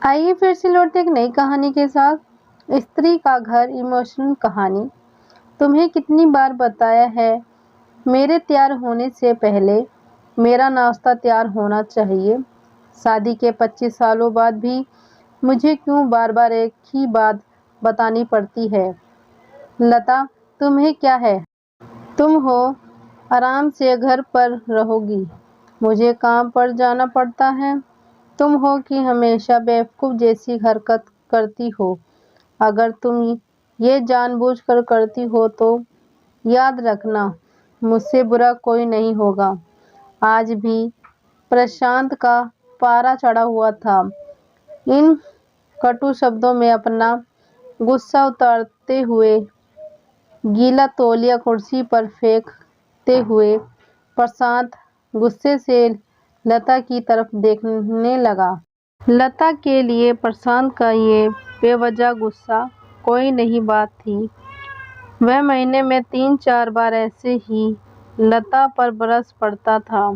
आइए फिर से लौटते एक नई कहानी के साथ। स्त्री का घर इमोशनल कहानी। तुम्हें कितनी बार बताया है मेरे तैयार होने से पहले मेरा नाश्ता तैयार होना चाहिए। शादी के 25 सालों बाद भी मुझे क्यों बार बार एक ही बात बतानी पड़ती है। लता, तुम्हें क्या है? तुम हो आराम से घर पर रहोगी, मुझे काम पर जाना पड़ता है। तुम हो कि हमेशा बेवकूफ़ जैसी हरकत करती हो। अगर तुम ये जानबूझकर करती हो तो याद रखना, मुझसे बुरा कोई नहीं होगा। आज भी प्रशांत का पारा चढ़ा हुआ था। इन कटु शब्दों में अपना गुस्सा उतारते हुए गीला तौलिया कुर्सी पर फेंकते हुए प्रशांत गुस्से से लता की तरफ देखने लगा। लता के लिए प्रशांत का ये बेवजह गुस्सा कोई नई बात थी। वह महीने में 3-4 बार ऐसे ही लता पर बरस पड़ता था।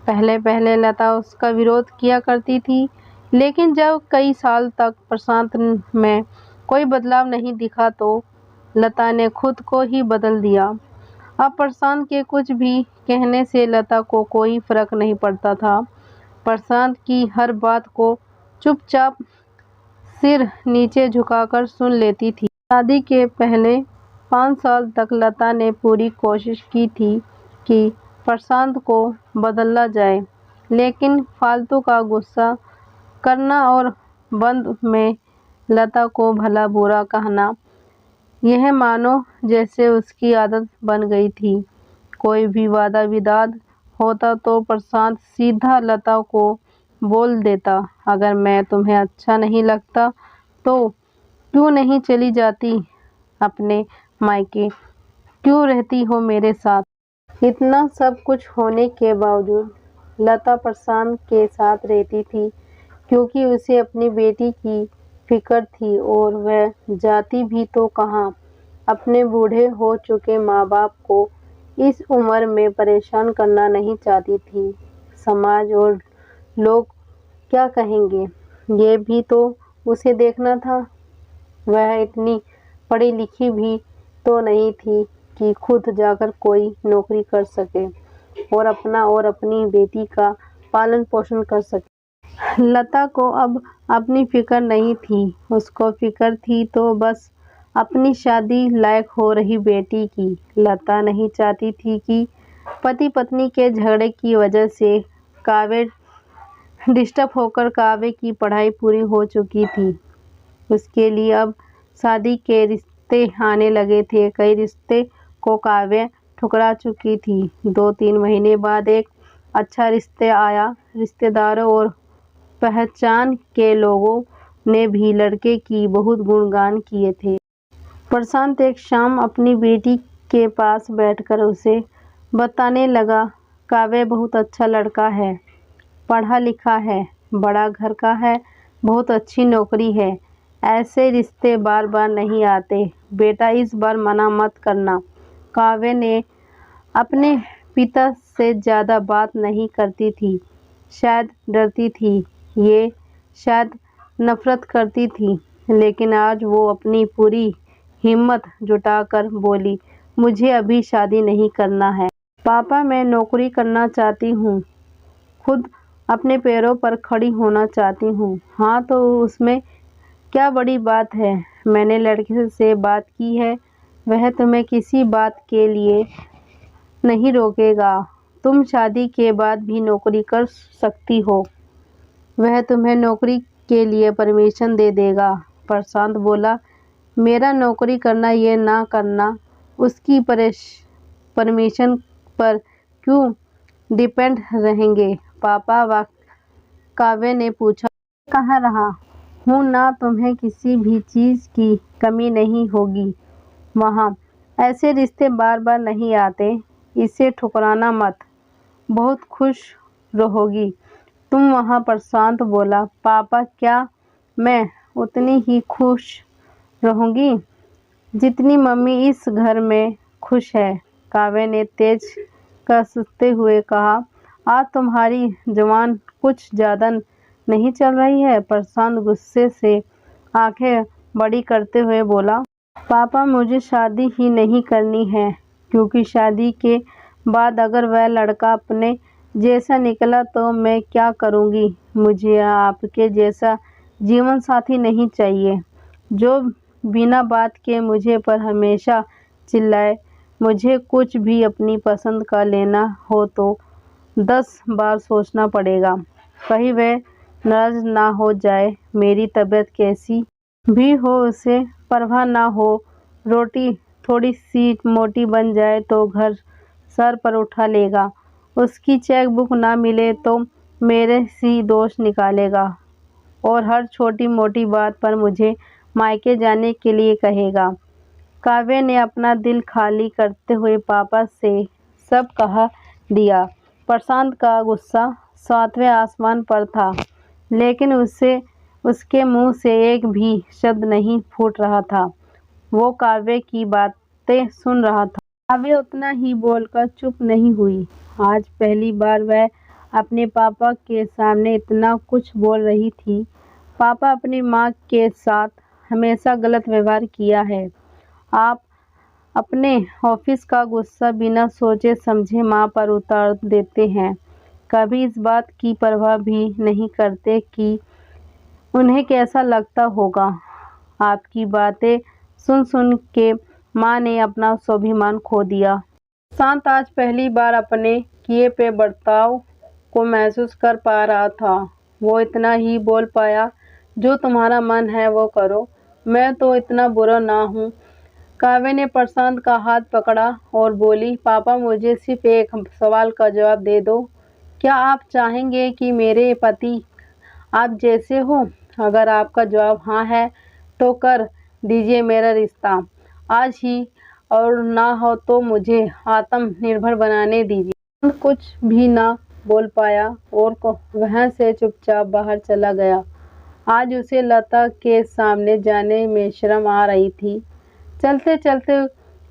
पहले पहले लता उसका विरोध किया करती थी, लेकिन जब कई साल तक प्रशांत में कोई बदलाव नहीं दिखा तो लता ने खुद को ही बदल दिया। अब प्रशांत के कुछ भी कहने से लता को कोई फर्क नहीं पड़ता था। प्रशांत की हर बात को चुपचाप सिर नीचे झुकाकर सुन लेती थी। शादी के पहले 5 साल तक लता ने पूरी कोशिश की थी कि प्रशांत को बदला जाए, लेकिन फालतू का गुस्सा करना और बंद में लता को भला बुरा कहना, यह मानो जैसे उसकी आदत बन गई थी। कोई भी वादा विवाद होता तो प्रशांत सीधा लता को बोल देता, अगर मैं तुम्हें अच्छा नहीं लगता तो क्यों नहीं चली जाती अपने मायके, क्यों रहती हो मेरे साथ। इतना सब कुछ होने के बावजूद लता प्रशांत के साथ रहती थी क्योंकि उसे अपनी बेटी की फिक्र थी, और वह जाती भी तो कहाँ। अपने बूढ़े हो चुके माँ बाप को इस उम्र में परेशान करना नहीं चाहती थी। समाज और लोग क्या कहेंगे, ये भी तो उसे देखना था। वह इतनी पढ़ी लिखी भी तो नहीं थी कि खुद जाकर कोई नौकरी कर सके और अपना और अपनी बेटी का पालन पोषण कर सके। लता को अब अपनी फिक्र नहीं थी, उसको फिक्र थी तो बस अपनी शादी लायक हो रही बेटी की। लता नहीं चाहती थी कि पति पत्नी के झगड़े की वजह से काव्य डिस्टर्ब होकर। काव्य की पढ़ाई पूरी हो चुकी थी, उसके लिए अब शादी के रिश्ते आने लगे थे। कई रिश्ते को काव्य ठुकरा चुकी थी। 2-3 महीने बाद एक अच्छा रिश्ते आया। रिश्तेदारों और पहचान के लोगों ने भी लड़के की बहुत गुणगान किए थे। प्रशांत एक शाम अपनी बेटी के पास बैठकर उसे बताने लगा, काव्य बहुत अच्छा लड़का है, पढ़ा लिखा है, बड़ा घर का है, बहुत अच्छी नौकरी है। ऐसे रिश्ते बार बार नहीं आते, बेटा इस बार मना मत करना। काव्य ने अपने पिता से ज़्यादा बात नहीं करती थी, शायद डरती थी, ये शायद नफरत करती थी, लेकिन आज वो अपनी पूरी हिम्मत जुटाकर बोली, मुझे अभी शादी नहीं करना है पापा, मैं नौकरी करना चाहती हूँ, खुद अपने पैरों पर खड़ी होना चाहती हूँ। हाँ तो उसमें क्या बड़ी बात है, मैंने लड़के से बात की है, वह तुम्हें किसी बात के लिए नहीं रोकेगा। तुम शादी के बाद भी नौकरी कर सकती हो, वह तुम्हें नौकरी के लिए परमिशन दे देगा। प्रशांत बोला, मेरा नौकरी करना ये ना करना उसकी परमिशन पर क्यों डिपेंड रहेंगे पापा? काव्य ने पूछा। कहाँ रहा हूँ ना, तुम्हें किसी भी चीज़ की कमी नहीं होगी वहाँ। ऐसे रिश्ते बार बार नहीं आते, इसे ठुकराना मत, बहुत खुश रहोगी तुम वहाँ। प्रशांत बोला, पापा क्या मैं उतनी ही खुश रहूँगी जितनी मम्मी इस घर में खुश है? काव्य ने तेज कसते हुए कहा, आज तुम्हारी जुबान कुछ ज़्यादा नहीं चल रही है? प्रशांत गुस्से से आंखें बड़ी करते हुए बोला, पापा मुझे शादी ही नहीं करनी है, क्योंकि शादी के बाद अगर वह लड़का अपने जैसा निकला तो मैं क्या करूँगी। मुझे आपके जैसा जीवन साथी नहीं चाहिए, जो बिना बात के मुझे पर हमेशा चिल्लाए। मुझे कुछ भी अपनी पसंद का लेना हो तो 10 बार सोचना पड़ेगा, कहीं वह नाराज ना हो जाए। मेरी तबीयत कैसी भी हो उसे परवाह ना हो। रोटी थोड़ी सी मोटी बन जाए तो घर सर पर उठा लेगा। उसकी चेक बुक ना मिले तो मेरे सी दोष निकालेगा और हर छोटी मोटी बात पर मुझे मायके जाने के लिए कहेगा। काव्य ने अपना दिल खाली करते हुए पापा से सब कहा दिया। प्रशांत का गुस्सा 7वें आसमान पर था, लेकिन उसके मुंह से एक भी शब्द नहीं फूट रहा था। वो काव्य की बातें सुन रहा था। काव्य उतना ही बोलकर चुप नहीं हुई। आज पहली बार वह अपने पापा के सामने इतना कुछ बोल रही थी। पापा, अपनी माँ के साथ हमेशा गलत व्यवहार किया है। आप अपने ऑफिस का गुस्सा बिना सोचे समझे माँ पर उतार देते हैं। कभी इस बात की परवाह भी नहीं करते कि उन्हें कैसा लगता होगा। आपकी बातें सुन सुन के माँ ने अपना स्वाभिमान खो दिया। शांत आज पहली बार अपने किए पे बर्ताव को महसूस कर पा रहा था। वो इतना ही बोल पाया, जो तुम्हारा मन है वो करो, मैं तो इतना बुरा ना हूँ। काव्य ने प्रशांत का हाथ पकड़ा और बोली, पापा मुझे सिर्फ एक सवाल का जवाब दे दो। क्या आप चाहेंगे कि मेरे पति आप जैसे हो? अगर आपका जवाब हाँ है तो कर दीजिए मेरा रिश्ता आज ही, और ना हो तो मुझे आत्मनिर्भर बनाने दीजिए। कुछ भी ना बोल पाया और वहाँ से चुपचाप बाहर चला गया। आज उसे लता के सामने जाने में शर्म आ रही थी। चलते चलते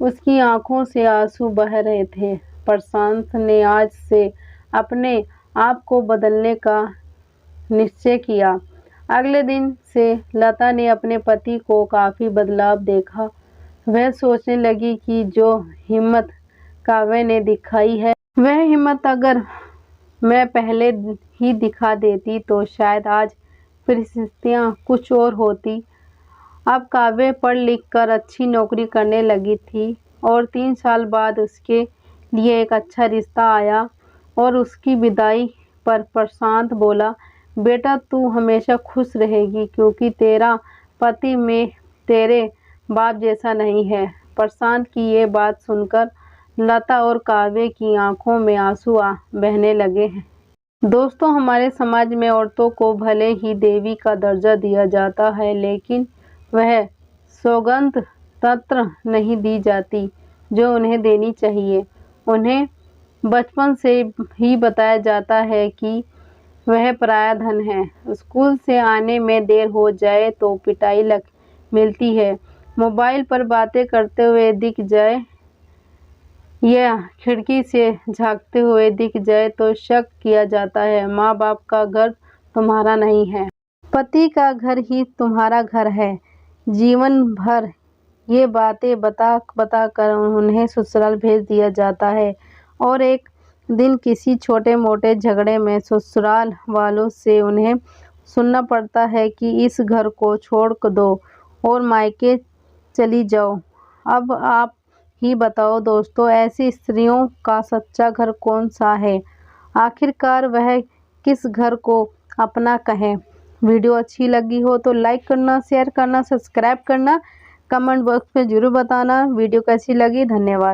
उसकी आंखों से आंसू बह रहे थे। प्रशांत ने आज से अपने आप को बदलने का निश्चय किया। अगले दिन से लता ने अपने पति को काफ़ी बदलाव देखा। वह सोचने लगी कि जो हिम्मत काव्य ने दिखाई है, वह हिम्मत अगर मैं पहले ही दिखा देती तो शायद आज परिस्थितियाँ कुछ और होती। अब काव्य पढ़ लिख कर अच्छी नौकरी करने लगी थी और 3 साल बाद उसके लिए एक अच्छा रिश्ता आया। और उसकी विदाई पर प्रशांत बोला, बेटा तू हमेशा खुश रहेगी, क्योंकि तेरा पति में तेरे बाप जैसा नहीं है। प्रशांत की ये बात सुनकर लता और काव्य की आंखों में आंसू बहने लगे हैं। दोस्तों, हमारे समाज में औरतों को भले ही देवी का दर्जा दिया जाता है, लेकिन वह सौगंध तंत्र नहीं दी जाती जो उन्हें देनी चाहिए। उन्हें बचपन से ही बताया जाता है कि वह पराया धन है। स्कूल से आने में देर हो जाए तो पिटाई मिलती है। मोबाइल पर बातें करते हुए दिख जाए या खिड़की से झांकते हुए दिख जाए तो शक किया जाता है। माँ बाप का घर तुम्हारा नहीं है, पति का घर ही तुम्हारा घर है। जीवन भर ये बातें बता बता कर उन्हें ससुराल भेज दिया जाता है और एक दिन किसी छोटे मोटे झगड़े में ससुराल वालों से उन्हें सुनना पड़ता है कि इस घर को छोड़ दो और मायके चली जाओ। अब आप ही बताओ दोस्तों, ऐसी स्त्रियों का सच्चा घर कौन सा है? आखिरकार वह किस घर को अपना कहें? वीडियो अच्छी लगी हो तो लाइक करना, शेयर करना, सब्सक्राइब करना, कमेंट बॉक्स में ज़रूर बताना वीडियो कैसी लगी। धन्यवाद।